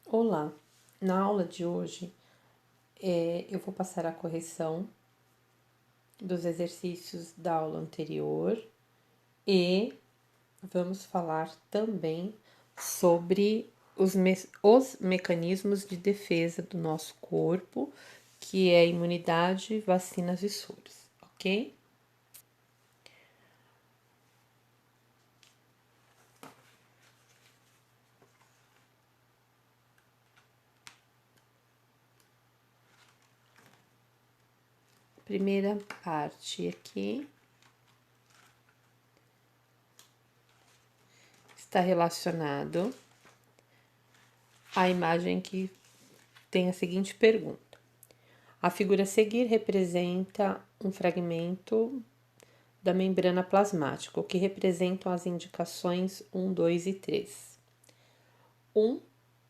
Olá, na aula de hoje eu vou passar a correção dos exercícios da aula anterior e vamos falar também sobre os mecanismos de defesa do nosso corpo, que é imunidade, vacinas e soros, ok? Primeira parte aqui está relacionado à imagem que tem a seguinte pergunta. A figura a seguir representa um fragmento da membrana plasmática, o que representam as indicações 1, 2 e 3. 1,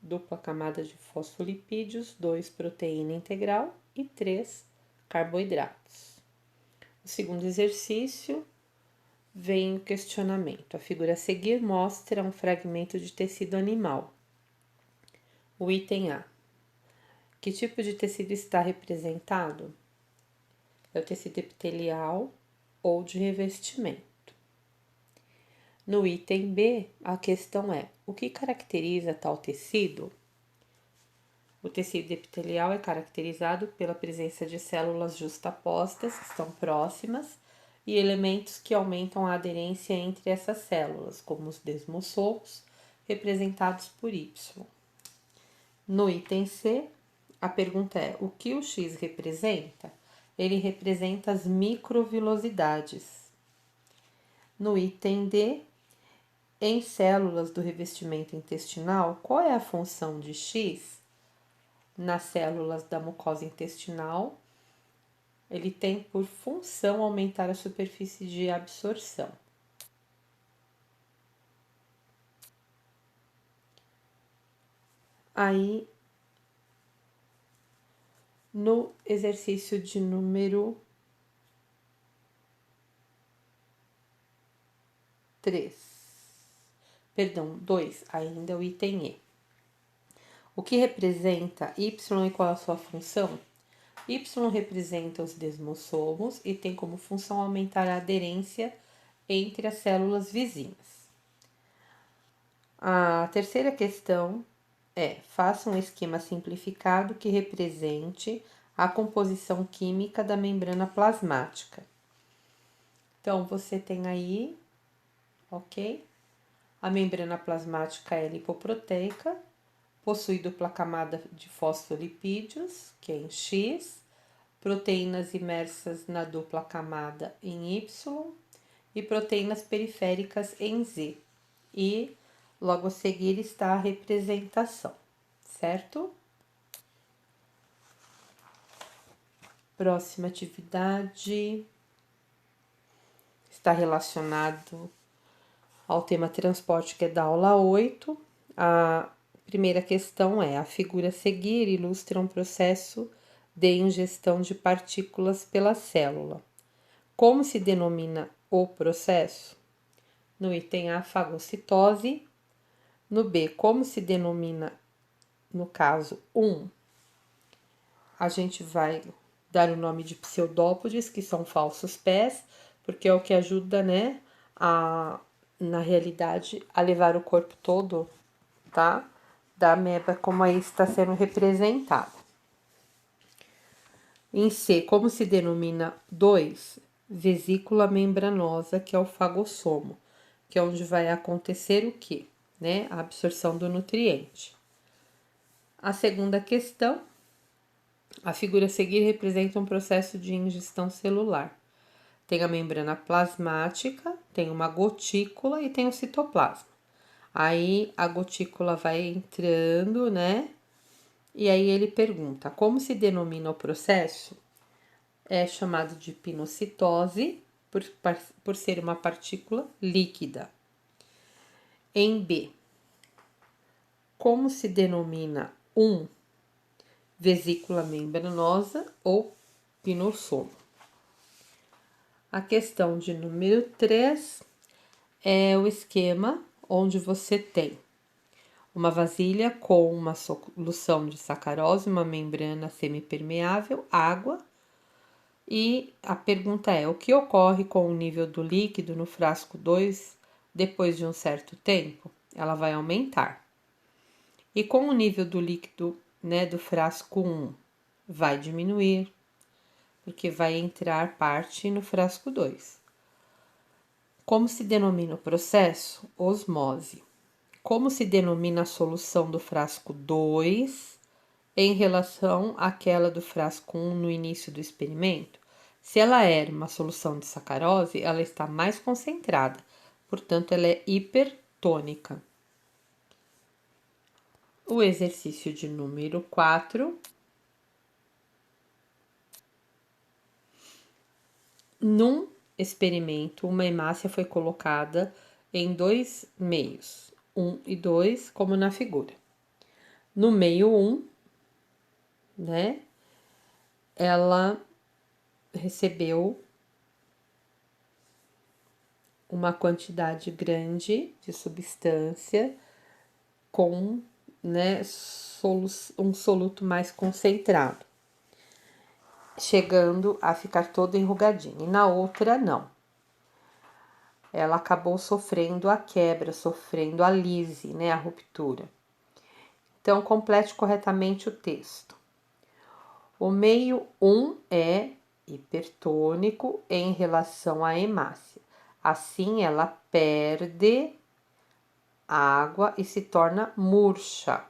dupla camada de fosfolipídios, 2, proteína integral e 3, carboidratos. O segundo exercício vem o questionamento. A figura a seguir mostra um fragmento de tecido animal. O item A. Que tipo de tecido está representado? É o tecido epitelial ou de revestimento. No item B, a questão é: o que caracteriza tal tecido? O tecido epitelial é caracterizado pela presença de células justapostas, que estão próximas, e elementos que aumentam a aderência entre essas células, como os desmossomos, representados por Y. No item C, a pergunta é: o que o X representa? Ele representa as microvilosidades. No item D, em células do revestimento intestinal, qual é a função de X? Nas células da mucosa intestinal, ele tem por função aumentar a superfície de absorção. Aí, no exercício de número 2, ainda o item E. O que representa Y e qual a sua função? Y representa os desmossomos e tem como função aumentar a aderência entre as células vizinhas. A terceira questão é: faça um esquema simplificado que represente a composição química da membrana plasmática. Então, você tem aí, ok? A membrana plasmática é lipoproteica, possui dupla camada de fosfolipídios, que é em X, proteínas imersas na dupla camada em Y e proteínas periféricas em Z. E logo a seguir está a representação, certo? Próxima atividade está relacionado ao tema transporte, que é da aula 8. A primeira questão é: a figura a seguir ilustra um processo de ingestão de partículas pela célula. Como se denomina o processo? No item A, fagocitose. No B, como se denomina, no caso 1, a gente vai dar o nome de pseudópodes, que são falsos pés, porque é o que ajuda, né, na realidade, a levar o corpo todo, tá? Da ameba, como aí está sendo representado. Em C, como se denomina 2? Vesícula membranosa, que é o fagossomo, que é onde vai acontecer o quê? Né? A absorção do nutriente. A segunda questão, a figura a seguir representa um processo de ingestão celular. Tem a membrana plasmática, tem uma gotícula e tem o citoplasma. Aí a gotícula vai entrando, né? E aí ele pergunta: como se denomina o processo? É chamado de pinocitose, por ser uma partícula líquida. Em B, como se denomina vesícula membranosa ou pinossomo? A questão de número 3 é o esquema onde você tem uma vasilha com uma solução de sacarose, uma membrana semipermeável, água. E a pergunta é: o que ocorre com o nível do líquido no frasco 2 depois de um certo tempo? Ela vai aumentar. E com o nível do líquido, né, do frasco 1, vai diminuir, porque vai entrar parte no frasco 2. Como se denomina o processo? Osmose. Como se denomina a solução do frasco 2 em relação àquela do frasco 1 no início do experimento? Se ela era uma solução de sacarose, ela está mais concentrada, portanto, ela é hipertônica. O exercício de número 4. Num experimento, uma hemácia foi colocada em dois meios, 1 e 2, como na figura. No meio 1, né, ela recebeu uma quantidade grande de substância com, né, um soluto mais concentrado, chegando a ficar toda enrugadinha. E na outra, não. Ela acabou sofrendo a quebra, sofrendo a lise, né, a ruptura. Então, complete corretamente o texto. O meio 1 é hipertônico em relação à hemácia. Assim, ela perde água e se torna murcha.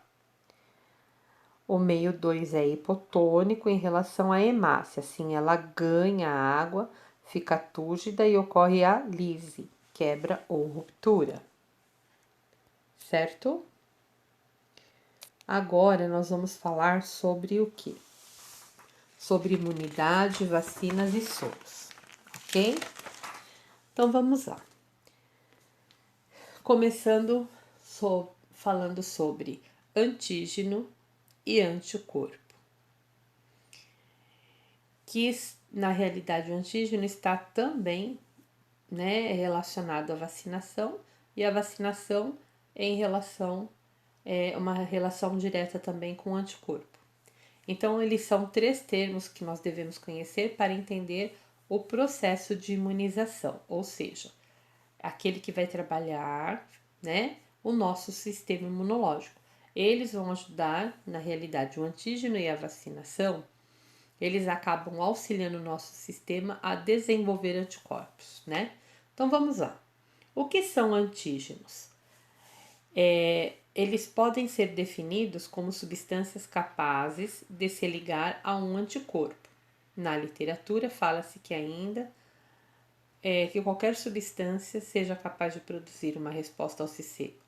O meio 2 é hipotônico em relação à hemácia. Assim, ela ganha água, fica túrgida e ocorre a lise, quebra ou ruptura. Certo? Agora nós vamos falar sobre o quê? Sobre imunidade, vacinas e soros, ok? Então vamos lá. Começando falando sobre antígeno e anticorpo. Que na realidade o antígeno está também, né, relacionado à vacinação, e a vacinação uma relação direta também com o anticorpo. Então, eles são 3 termos que nós devemos conhecer para entender o processo de imunização, ou seja, aquele que vai trabalhar, né, o nosso sistema imunológico. Eles vão ajudar, na realidade, o antígeno e a vacinação, eles acabam auxiliando o nosso sistema a desenvolver anticorpos, né? Então, vamos lá. O que são antígenos? Eles podem ser definidos como substâncias capazes de se ligar a um anticorpo. Na literatura, fala-se que ainda que qualquer substância seja capaz de produzir uma resposta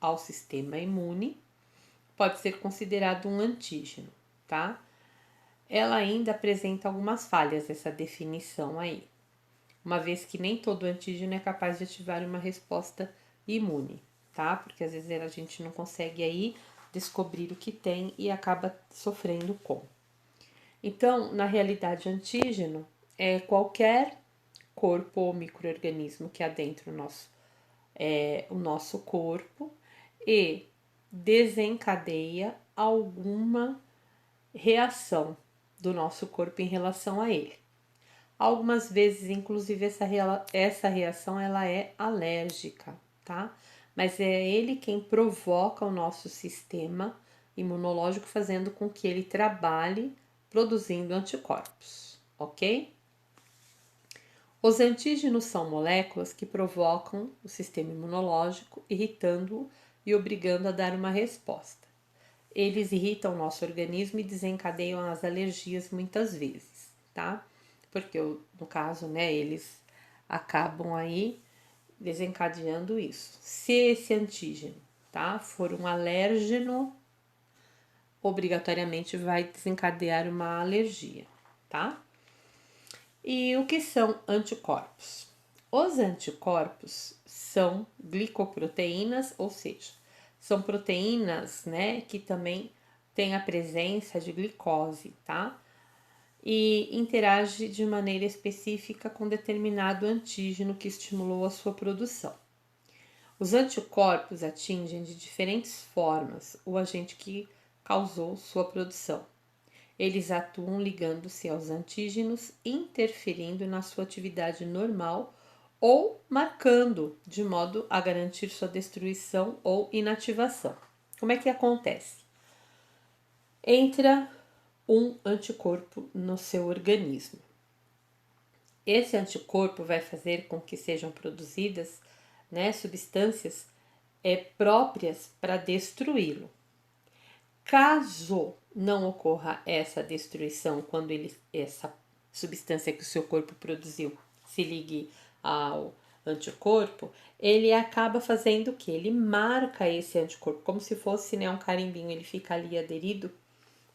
ao sistema imune pode ser considerado um antígeno, tá? Ela ainda apresenta algumas falhas, essa definição aí, uma vez que nem todo antígeno é capaz de ativar uma resposta imune, tá? Porque às vezes a gente não consegue aí descobrir o que tem e acaba sofrendo com. Então, na realidade, antígeno é qualquer corpo ou micro-organismo que adentra o nosso corpo e desencadeia alguma reação do nosso corpo em relação a ele. Algumas vezes, inclusive, essa reação ela é alérgica, tá? Mas é ele quem provoca o nosso sistema imunológico, fazendo com que ele trabalhe produzindo anticorpos, ok? Os antígenos são moléculas que provocam o sistema imunológico, irritando-o e obrigando a dar uma resposta. Eles irritam o nosso organismo e desencadeiam as alergias muitas vezes, tá? Porque no caso, né, eles acabam aí desencadeando isso. Se esse antígeno, tá, for um alérgeno, obrigatoriamente vai desencadear uma alergia, tá? E o que são anticorpos? Os anticorpos são glicoproteínas, ou seja, são proteínas, né, que também têm a presença de glicose, tá? E interage de maneira específica com determinado antígeno que estimulou a sua produção. Os anticorpos atingem de diferentes formas o agente que causou sua produção. Eles atuam ligando-se aos antígenos, interferindo na sua atividade normal ou marcando de modo a garantir sua destruição ou inativação. Como é que acontece? Entra um anticorpo no seu organismo. Esse anticorpo vai fazer com que sejam produzidas, substâncias próprias para destruí-lo. Caso não ocorra essa destruição quando essa substância que o seu corpo produziu se ligue ao anticorpo, ele acaba fazendo o que? Ele marca esse anticorpo, como se fosse um carimbinho, ele fica ali aderido,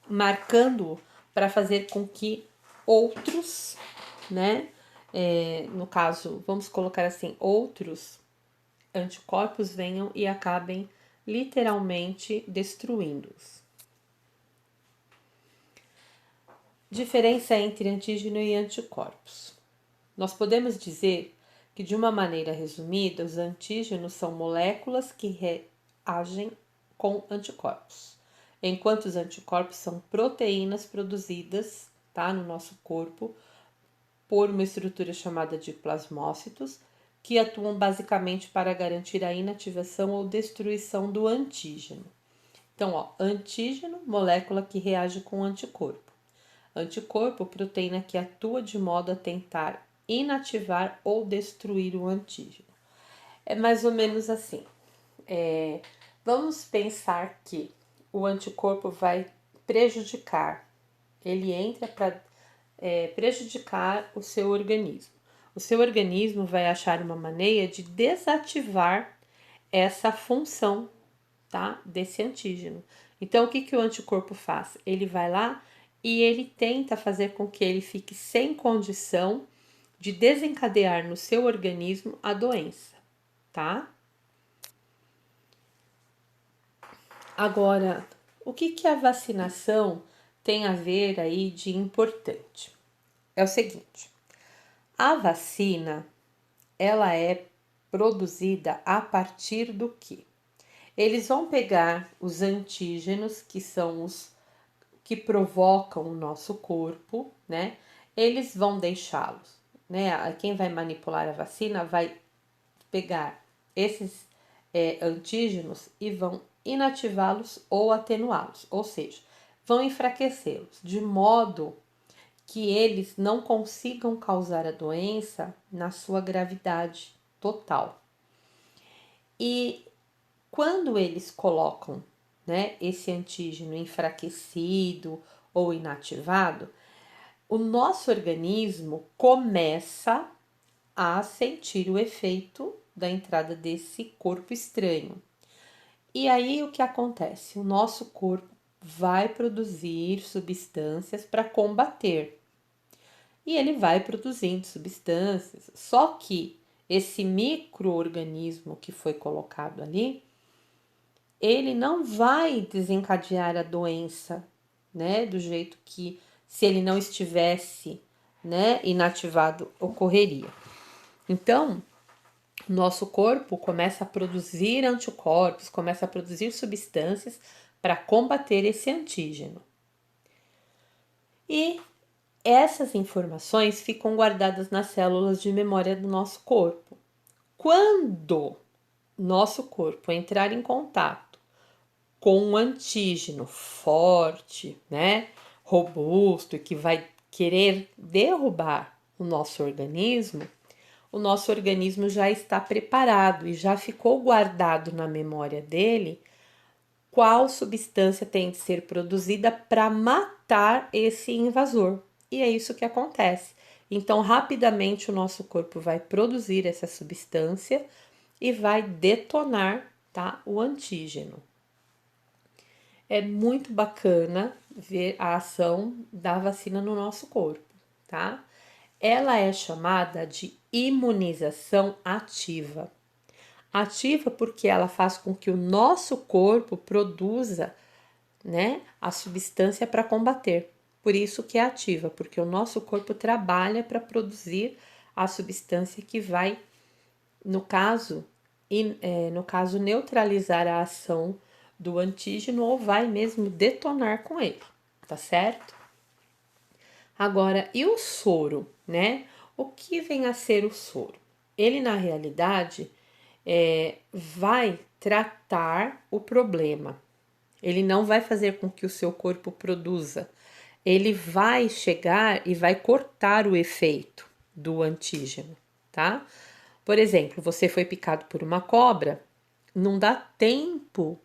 marcando-o para fazer com que outros, no caso, vamos colocar assim, outros anticorpos venham e acabem literalmente destruindo-os. Diferença entre antígeno e anticorpos. Nós podemos dizer que, de uma maneira resumida, os antígenos são moléculas que reagem com anticorpos, enquanto os anticorpos são proteínas produzidas, no nosso corpo por uma estrutura chamada de plasmócitos, que atuam basicamente para garantir a inativação ou destruição do antígeno. Então, antígeno, molécula que reage com anticorpo. Anticorpo, proteína que atua de modo a tentar inativar ou destruir o antígeno. É mais ou menos assim. Vamos pensar que o anticorpo vai prejudicar, ele entra para prejudicar o seu organismo. O seu organismo vai achar uma maneira de desativar essa função, desse antígeno. Então, o que o anticorpo faz? Ele vai lá e ele tenta fazer com que ele fique sem condição de desencadear no seu organismo a doença, Agora, o que a vacinação tem a ver aí de importante? É o seguinte, a vacina, ela é produzida a partir do quê? Eles vão pegar os antígenos, que são os que provocam o nosso corpo, Eles vão deixá-los, Quem vai manipular a vacina vai pegar esses antígenos e vão inativá-los ou atenuá-los, ou seja, vão enfraquecê-los, de modo que eles não consigam causar a doença na sua gravidade total. E quando eles colocam, esse antígeno enfraquecido ou inativado, o nosso organismo começa a sentir o efeito da entrada desse corpo estranho. E aí o que acontece? O nosso corpo vai produzir substâncias para combater. E ele vai produzindo substâncias, só que esse micro-organismo que foi colocado ali, ele não vai desencadear a doença, do jeito que, se ele não estivesse, inativado, ocorreria. Então, nosso corpo começa a produzir anticorpos, começa a produzir substâncias para combater esse antígeno. E essas informações ficam guardadas nas células de memória do nosso corpo. Quando nosso corpo entrar em contato com um antígeno forte, robusto, e que vai querer derrubar o nosso organismo já está preparado e já ficou guardado na memória dele qual substância tem de ser produzida para matar esse invasor. E é isso que acontece. Então, rapidamente, o nosso corpo vai produzir essa substância e vai detonar, o antígeno. É muito bacana ver a ação da vacina no nosso corpo, Ela é chamada de imunização ativa. Ativa porque ela faz com que o nosso corpo produza, a substância para combater. Por isso que é ativa, porque o nosso corpo trabalha para produzir a substância que vai, no caso, no caso, neutralizar a ação do antígeno ou vai mesmo detonar com ele, tá certo? Agora, e o soro, né? O que vem a ser o soro? Ele, na realidade, vai tratar o problema. Ele não vai fazer com que o seu corpo produza. Ele vai chegar e vai cortar o efeito do antígeno, tá? Por exemplo, você foi picado por uma cobra, não dá tempo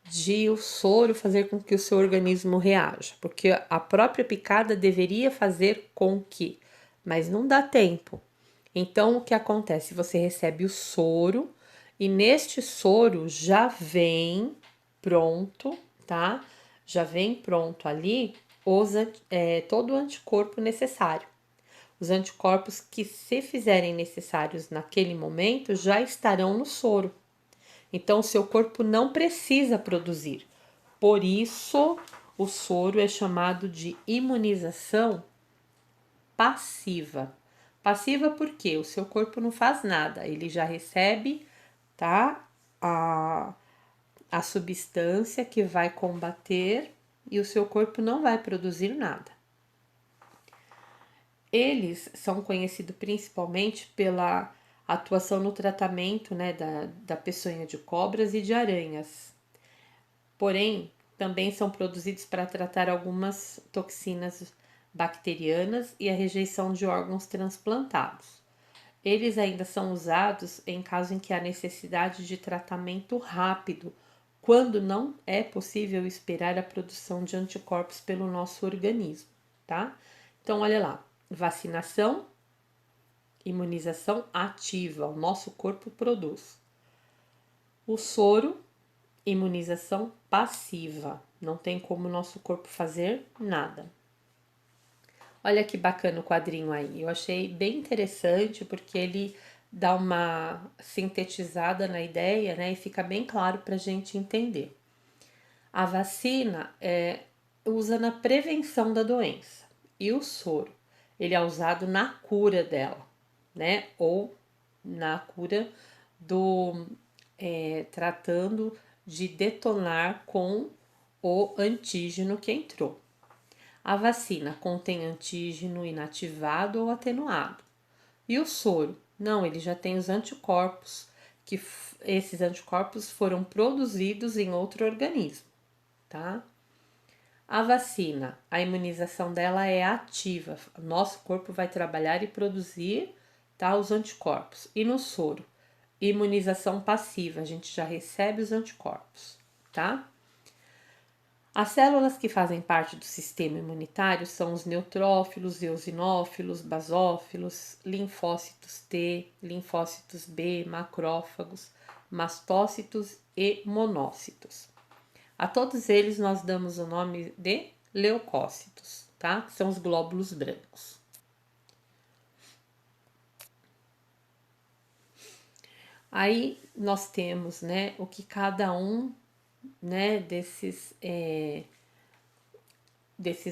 de o soro fazer com que o seu organismo reaja, porque a própria picada deveria fazer com que, mas não dá tempo. Então, o que acontece? Você recebe o soro e neste soro já vem pronto, tá? Já vem pronto ali todo o anticorpo necessário. Os anticorpos que, se fizerem necessários naquele momento, já estarão no soro. Então, o seu corpo não precisa produzir. Por isso, o soro é chamado de imunização passiva. Passiva porque o seu corpo não faz nada, ele já recebe, tá? A substância que vai combater e o seu corpo não vai produzir nada. Eles são conhecidos principalmente pela atuação no tratamento, né, da peçonha de cobras e de aranhas. Porém, também são produzidos para tratar algumas toxinas bacterianas e a rejeição de órgãos transplantados. Eles ainda são usados em caso em que há necessidade de tratamento rápido, quando não é possível esperar a produção de anticorpos pelo nosso organismo, tá? Então, olha lá, vacinação, imunização ativa, o nosso corpo produz. O soro, imunização passiva, não tem como o nosso corpo fazer nada. Olha que bacana o quadrinho aí, eu achei bem interessante porque ele dá uma sintetizada na ideia, né, e fica bem claro para a gente entender. A vacina usa na prevenção da doença e o soro, ele é usado na cura dela, né, ou na cura do tratando de detonar com o antígeno que entrou. A vacina contém antígeno inativado ou atenuado. E o soro? Não, ele já tem os anticorpos, que esses anticorpos foram produzidos em outro organismo, tá? A vacina, a imunização dela é ativa. Nosso corpo vai trabalhar e produzir, tá, os anticorpos. E no soro, imunização passiva, a gente já recebe os anticorpos, tá? As células que fazem parte do sistema imunitário são os neutrófilos, eosinófilos, basófilos, linfócitos T, linfócitos B, macrófagos, mastócitos e monócitos. A todos eles nós damos o nome de leucócitos, tá? Que são os glóbulos brancos. Aí nós temos, né, o que cada um, né, desses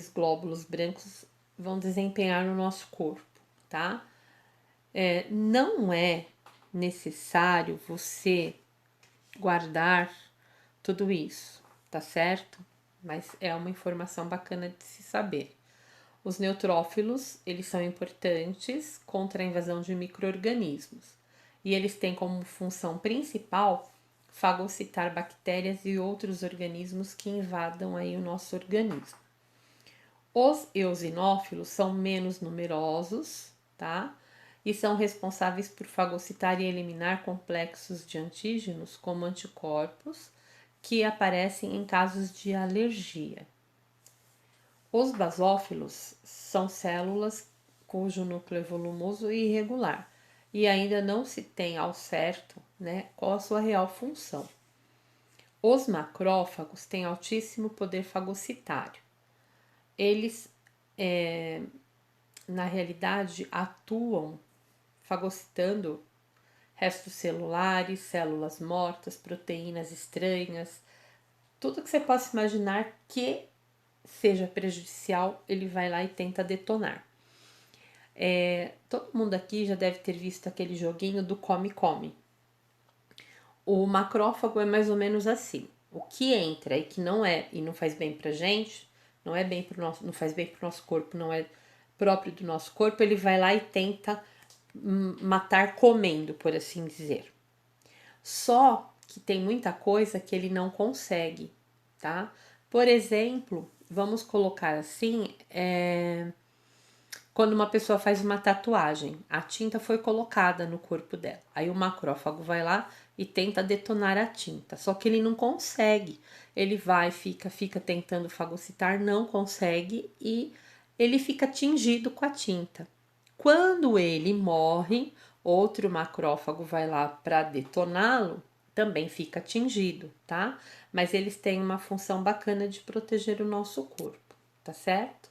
glóbulos brancos vão desempenhar no nosso corpo, tá? Não é necessário você guardar tudo isso, tá certo? Mas é uma informação bacana de se saber. Os neutrófilos, eles são importantes contra a invasão de micro-organismos e eles têm como função principal fagocitar bactérias e outros organismos que invadam aí o nosso organismo. Os eosinófilos são menos numerosos, tá? E são responsáveis por fagocitar e eliminar complexos de antígenos, como anticorpos, que aparecem em casos de alergia. Os basófilos são células cujo núcleo é volumoso e irregular, e ainda não se tem ao certo, né, qual a sua real função. Os macrófagos têm altíssimo poder fagocitário. Eles, na realidade, atuam fagocitando restos celulares, células mortas, proteínas estranhas, tudo que você possa imaginar que seja prejudicial, ele vai lá e tenta detonar. Todo mundo aqui já deve ter visto aquele joguinho do come-come. o macrófago é mais ou menos assim. O que entra e que não é e não faz bem pra gente, não é bem pro nosso, não faz bem pro nosso corpo, não é próprio do nosso corpo, ele vai lá e tenta matar comendo, por assim dizer. Só que tem muita coisa que ele não consegue, tá? Por exemplo, vamos colocar assim, quando uma pessoa faz uma tatuagem, a tinta foi colocada no corpo dela. Aí o macrófago vai lá e tenta detonar a tinta, só que ele não consegue. Ele vai, fica tentando fagocitar, não consegue e ele fica tingido com a tinta. Quando ele morre, outro macrófago vai lá para detoná-lo, também fica tingido, tá? Mas eles têm uma função bacana de proteger o nosso corpo, tá certo?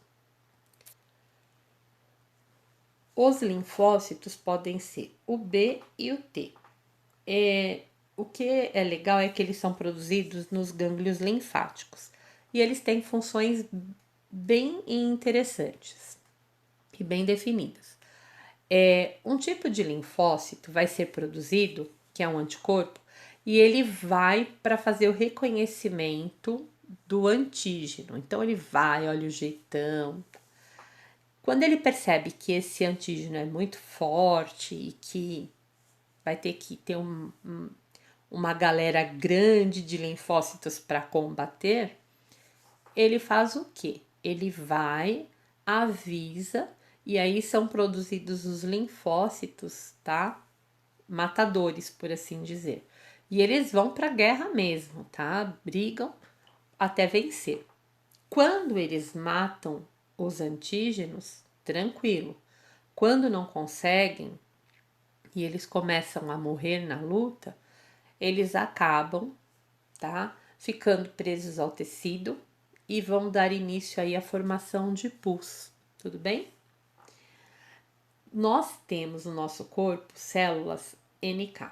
Os linfócitos podem ser o B e o T. O que é legal é que eles são produzidos nos gânglios linfáticos e eles têm funções bem interessantes e bem definidas. Um tipo de linfócito vai ser produzido, que é um anticorpo, e ele vai para fazer o reconhecimento do antígeno. Então ele vai, olha o jeitão. Quando ele percebe que esse antígeno é muito forte e que vai ter que ter uma galera grande de linfócitos para combater, ele faz o quê? Ele vai, avisa, e aí são produzidos os linfócitos, tá? Matadores, por assim dizer. E eles vão para a guerra mesmo, tá? Brigam até vencer. Quando eles matam os antígenos, tranquilo. Quando não conseguem e eles começam a morrer na luta, eles acabam, tá? Ficando presos ao tecido e vão dar início aí à formação de pus, tudo bem? Nós temos no nosso corpo células NK.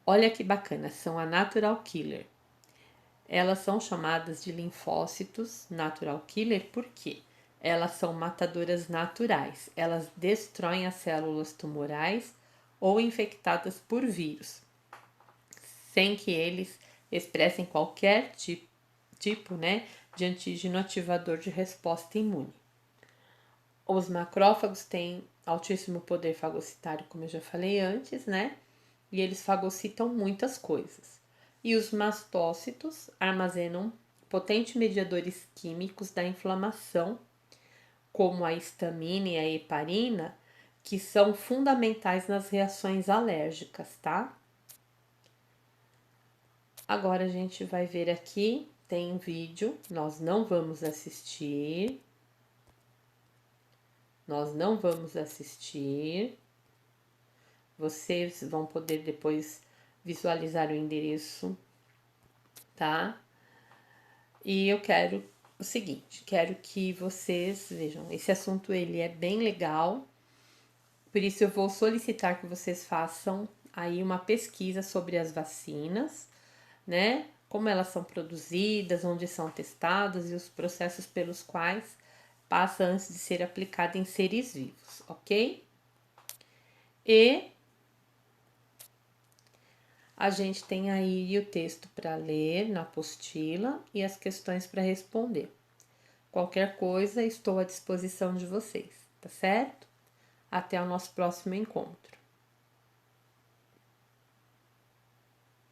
Olha que bacana, são a natural killer. Elas são chamadas de linfócitos natural killer porque elas são matadoras naturais. Elas destroem as células tumorais ou infectadas por vírus, sem que eles expressem qualquer tipo, né, de antígeno ativador de resposta imune. Os macrófagos têm altíssimo poder fagocitário, como eu já falei antes, né? E eles fagocitam muitas coisas. E os mastócitos armazenam potentes mediadores químicos da inflamação, como a histamina e a heparina, que são fundamentais nas reações alérgicas, tá? Agora a gente vai ver aqui, tem um vídeo, nós não vamos assistir. Nós não vamos assistir. Vocês vão poder depois visualizar o endereço, tá? E eu quero o seguinte, quero que vocês vejam, esse assunto ele é bem legal, por isso eu vou solicitar que vocês façam aí uma pesquisa sobre as vacinas, né? Como elas são produzidas, onde são testadas e os processos pelos quais passa antes de ser aplicada em seres vivos, ok? E a gente tem aí o texto para ler na apostila e as questões para responder. Qualquer coisa, estou à disposição de vocês, tá certo? Até o nosso próximo encontro.